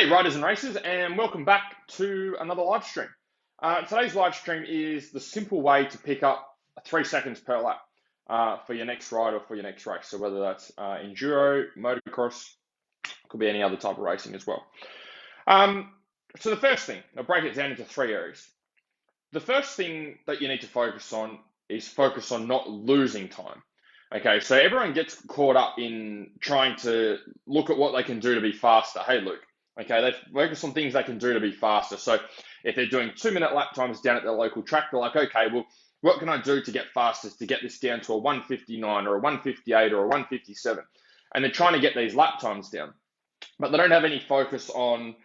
Hey riders and racers, and welcome back to another live stream. Today's live stream is the simple way to pick up 3 seconds per lap for your next ride or for your next race. So whether that's enduro, motocross, could be any other type of racing as well. So the first thing, I'll break it down into 3 areas. The first thing that you need to focus on is focus on not losing time. Okay, so everyone gets caught up in trying to look at what they can do to be faster. Hey, Luke. Okay, they focus on things they can do to be faster. So if they're doing 2-minute lap times down at their local track, they're like, okay, well, what can I do to get faster to get this down to a 1:59 or a 1:58 or a 1:57? And they're trying to get these lap times down, but they don't have any focus on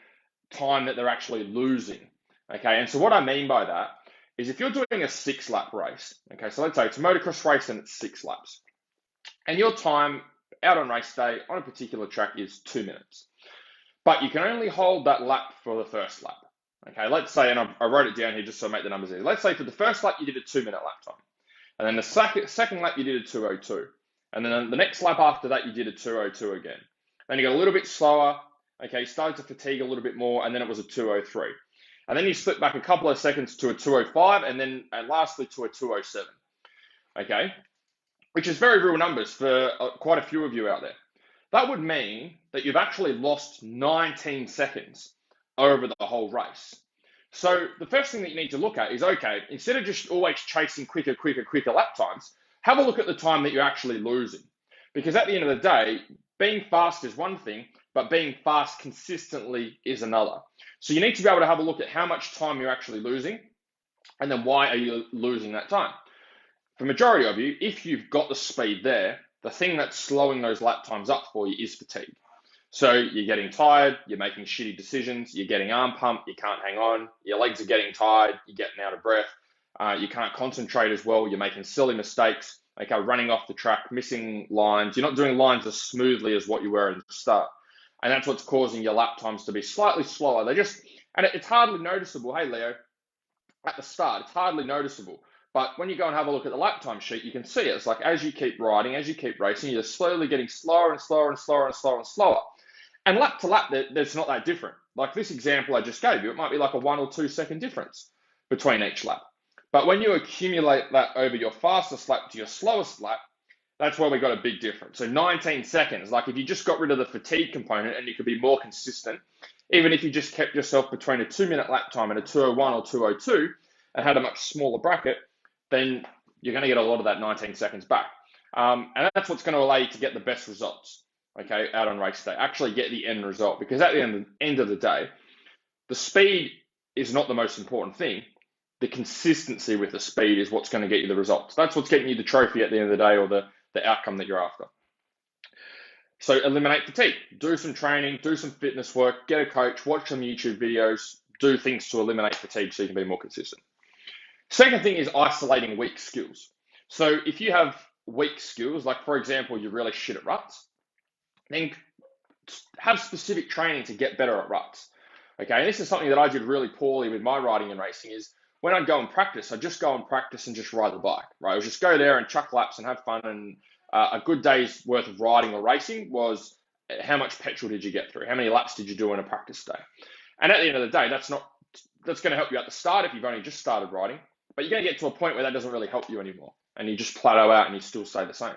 time that they're actually losing. Okay, and so what I mean by that is if you're doing a 6-lap race, okay, so let's say it's a motocross race and it's 6 laps, and your time out on race day on a particular track is 2 minutes. But you can only hold that lap for the first lap. Okay, let's say, and I wrote it down here just so I make the numbers easy. Let's say for the first lap, you did a 2-minute lap time. And then the second lap, you did a 2:02. And then the next lap after that, you did a 2:02 again. Then you got a little bit slower. Okay, you started to fatigue a little bit more, and then it was a 2:03. And then you split back a couple of seconds to a 2:05, and then lastly to a 2:07. Okay, which is very real numbers for quite a few of you out there. That would mean that you've actually lost 19 seconds over the whole race. So the first thing that you need to look at is, okay, instead of just always chasing quicker lap times, have a look at the time that you're actually losing. Because at the end of the day, being fast is one thing, but being fast consistently is another. So you need to be able to have a look at how much time you're actually losing, and then why are you losing that time? For the majority of you, if you've got the speed there, the thing that's slowing those lap times up for you is fatigue. So you're getting tired, you're making shitty decisions, you're getting arm pump, you can't hang on, your legs are getting tired, you're getting out of breath, you can't concentrate as well, you're making silly mistakes, okay, running off the track, missing lines, you're not doing lines as smoothly as what you were in the start. And that's what's causing your lap times to be slightly slower. And it's hardly noticeable, hey Leo, at the start, it's hardly noticeable. But when you go and have a look at the lap time sheet, you can see it. It's like as you keep riding, as you keep racing, you're slowly getting slower and slower and slower and slower and slower. And lap to lap, that's not that different. Like this example I just gave you, it might be like a 1 or 2 second difference between each lap. But when you accumulate that over your fastest lap to your slowest lap, that's where we got a big difference. So 19 seconds, like if you just got rid of the fatigue component and you could be more consistent, even if you just kept yourself between a 2-minute lap time and a 2:01 or 2:02 and had a much smaller bracket, then you're going to get a lot of that 19 seconds back. And that's what's going to allow you to get the best results, okay, out on race day. Actually get the end result, because at the end of the day, the speed is not the most important thing. The consistency with the speed is what's going to get you the results. That's what's getting you the trophy at the end of the day, or the outcome that you're after. So eliminate fatigue. Do some training, do some fitness work, get a coach, watch some YouTube videos, do things to eliminate fatigue so you can be more consistent. Second thing is isolating weak skills. So if you have weak skills, like for example, you're really shit at ruts, then have specific training to get better at ruts. Okay, and this is something that I did really poorly with my riding and racing is when I'd go and practice, I'd just go and practice and just ride the bike, right? I would just go there and chuck laps and have fun. And a good day's worth of riding or racing was how much petrol did you get through? How many laps did you do in a practice day? And at the end of the day, that's going to help you at the start if you've only just started riding. But you're going to get to a point where that doesn't really help you anymore. And you just plateau out and you still stay the same.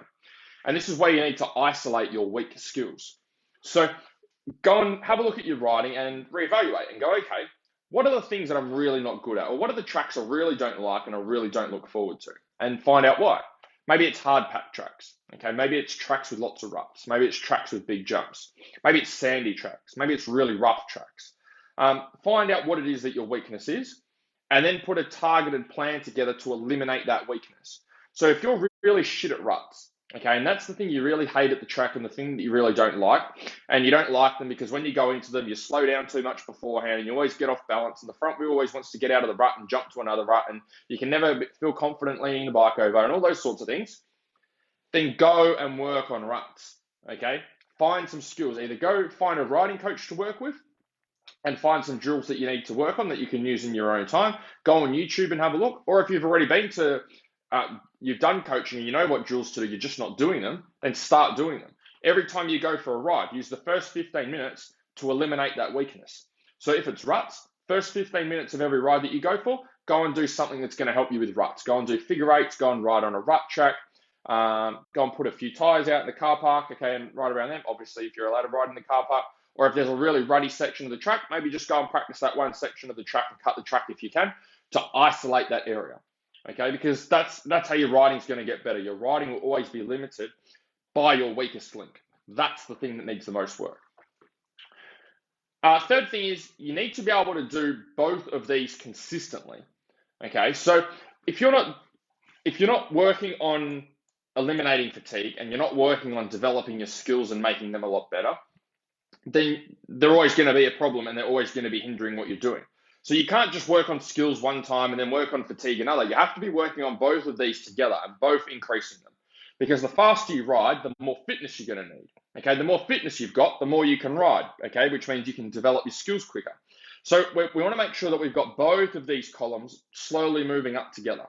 And this is where you need to isolate your weak skills. So go and have a look at your riding and reevaluate and go, okay, what are the things that I'm really not good at? Or what are the tracks I really don't like and I really don't look forward to? And find out why. Maybe it's hard pack tracks. Okay, maybe it's tracks with lots of ruts. Maybe it's tracks with big jumps. Maybe it's sandy tracks. Maybe it's really rough tracks. Find out what it is that your weakness is, and then put a targeted plan together to eliminate that weakness. So if you're really shit at ruts, okay, and that's the thing you really hate at the track and the thing that you really don't like, and you don't like them because when you go into them, you slow down too much beforehand and you always get off balance, and the front wheel always wants to get out of the rut and jump to another rut, and you can never feel confident leaning the bike over and all those sorts of things, then go and work on ruts, okay? Find some skills. Either go find a riding coach to work with, and find some drills that you need to work on that you can use in your own time. Go on YouTube and have a look. Or if you've already been to, you've done coaching and you know what drills to do, you're just not doing them, then start doing them. Every time you go for a ride, use the first 15 minutes to eliminate that weakness. So if it's ruts, first 15 minutes of every ride that you go for, go and do something that's going to help you with ruts. Go and do figure eights, go and ride on a rut track, go and put a few tires out in the car park, okay, and ride around them. Obviously, if you're allowed to ride in the car park, or if there's a really ruddy section of the track, maybe just go and practice that one section of the track and cut the track if you can to isolate that area, okay, because that's how your riding's going to get better. Your riding will always be limited by your weakest link. That's the thing that needs the most work. Third thing is you need to be able to do both of these consistently, okay? So if you're not working on eliminating fatigue and you're not working on developing your skills and making them a lot better, then they're always going to be a problem and they're always going to be hindering what you're doing. So you can't just work on skills one time and then work on fatigue another. You have to be working on both of these together and both increasing them. Because the faster you ride, the more fitness you're going to need. Okay, the more fitness you've got, the more you can ride. Okay, which means you can develop your skills quicker. So we want to make sure that we've got both of these columns slowly moving up together.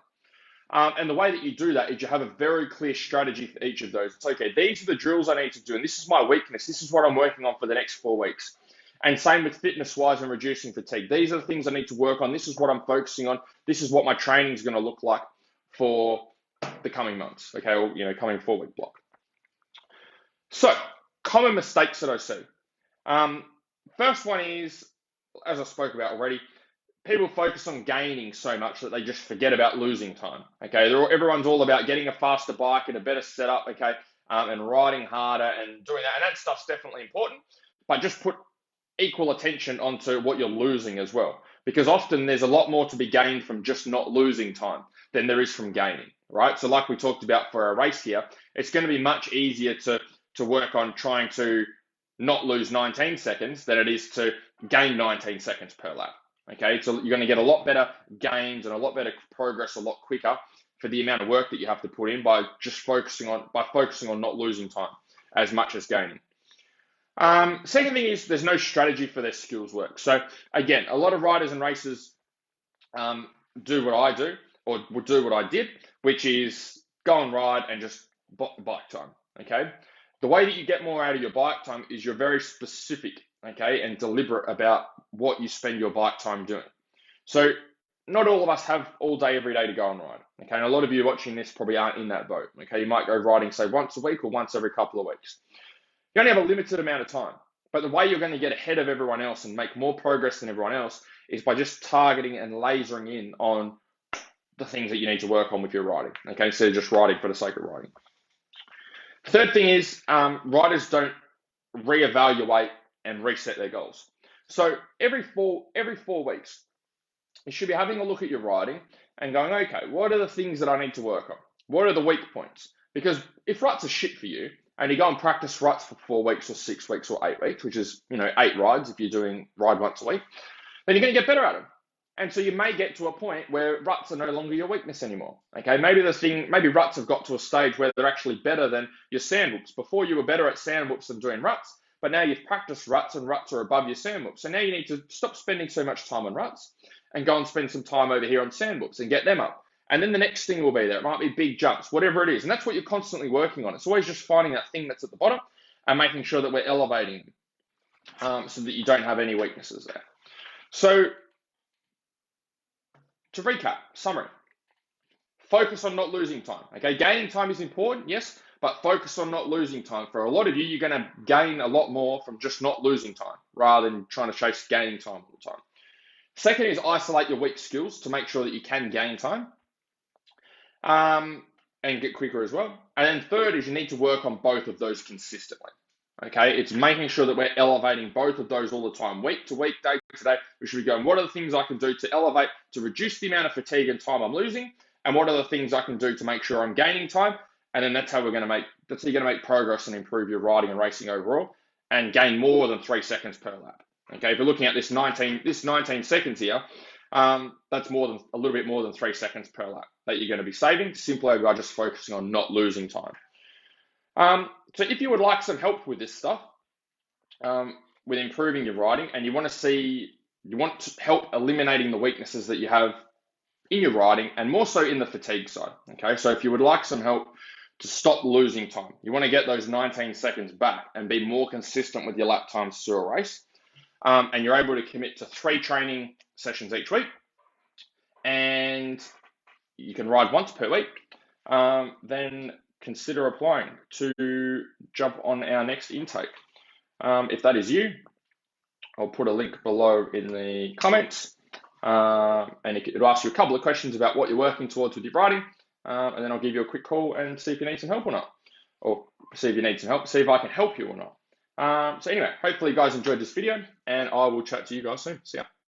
And the way that you do that is you have a very clear strategy for each of those. It's okay, these are the drills I need to do, and this is my weakness. This is what I'm working on for the next 4 weeks. And same with fitness-wise and reducing fatigue. These are the things I need to work on. This is what I'm focusing on. This is what my training is going to look like for the coming months, okay, or coming 4-week block. So, common mistakes that I see. First one is, as I spoke about already, people focus on gaining so much that they just forget about losing time. Okay, everyone's all about getting a faster bike and a better setup, okay, and riding harder and doing that, and that stuff's definitely important. But just put equal attention onto what you're losing as well, because often there's a lot more to be gained from just not losing time than there is from gaining, right? So like we talked about for a race here, it's going to be much easier to work on trying to not lose 19 seconds than it is to gain 19 seconds per lap. Okay, so you're going to get a lot better gains and a lot better progress a lot quicker for the amount of work that you have to put in by just focusing on not losing time as much as gaining. Second thing is there's no strategy for their skills work. So again, a lot of riders and racers do what I do or would do what I did, which is go and ride and just bike time. Okay, the way that you get more out of your bike time is you're very specific, okay, and deliberate about what you spend your bike time doing. So not all of us have all day, every day to go and ride. Okay, and a lot of you watching this probably aren't in that boat. Okay, you might go riding, say, once a week or once every couple of weeks. You only have a limited amount of time, but the way you're going to get ahead of everyone else and make more progress than everyone else is by just targeting and lasering in on the things that you need to work on with your riding. Okay, instead of just riding for the sake of riding. Third thing is riders don't reevaluate and reset their goals. So every four weeks, you should be having a look at your riding and going, okay, what are the things that I need to work on? What are the weak points? Because if ruts are shit for you, and you go and practice ruts for 4 weeks or 6 weeks or 8 weeks, which is 8 rides if you're doing ride once a week, then you're going to get better at them. And so you may get to a point where ruts are no longer your weakness anymore. Okay, maybe ruts have got to a stage where they're actually better than your sand whoops. Before you were better at sand whoops than doing ruts, but now you've practiced ruts and ruts are above your sand whoops. So now you need to stop spending so much time on ruts and go and spend some time over here on sand whoops and get them up. And then the next thing will be there. It might be big jumps, whatever it is. And that's what you're constantly working on. It's always just finding that thing that's at the bottom and making sure that we're elevating them so that you don't have any weaknesses there. So to recap, summary, focus on not losing time. Okay, gaining time is important, yes, but focus on not losing time. For a lot of you, you're going to gain a lot more from just not losing time rather than trying to chase gaining time all the time. Second is isolate your weak skills to make sure that you can gain time. And get quicker as well. And then third is you need to work on both of those consistently. Okay, it's making sure that we're elevating both of those all the time, week to week, day to day. We should be going, what are the things I can do to elevate, to reduce the amount of fatigue and time I'm losing? And what are the things I can do to make sure I'm gaining time? And then that's how you're going to make progress and improve your riding and racing overall and gain more than 3 seconds per lap. Okay, if you're looking at this 19 seconds here, that's a little bit more than 3 seconds per lap that you're going to be saving simply by just focusing on not losing time. So if you would like some help with this stuff, with improving your riding, and you want to help eliminating the weaknesses that you have in your riding and more so in the fatigue side. Okay, so if you would like some help to stop losing time, you want to get those 19 seconds back and be more consistent with your lap times through a race, and you're able to commit to 3 training sessions each week, and you can ride once per week, then consider applying to jump on our next intake. If that is you, I'll put a link below in the comments, and it'll ask you a couple of questions about what you're working towards with your riding, and then I'll give you a quick call and see if you need some help or not, or see if I can help you or not. So anyway, hopefully you guys enjoyed this video, and I will chat to you guys soon. See ya.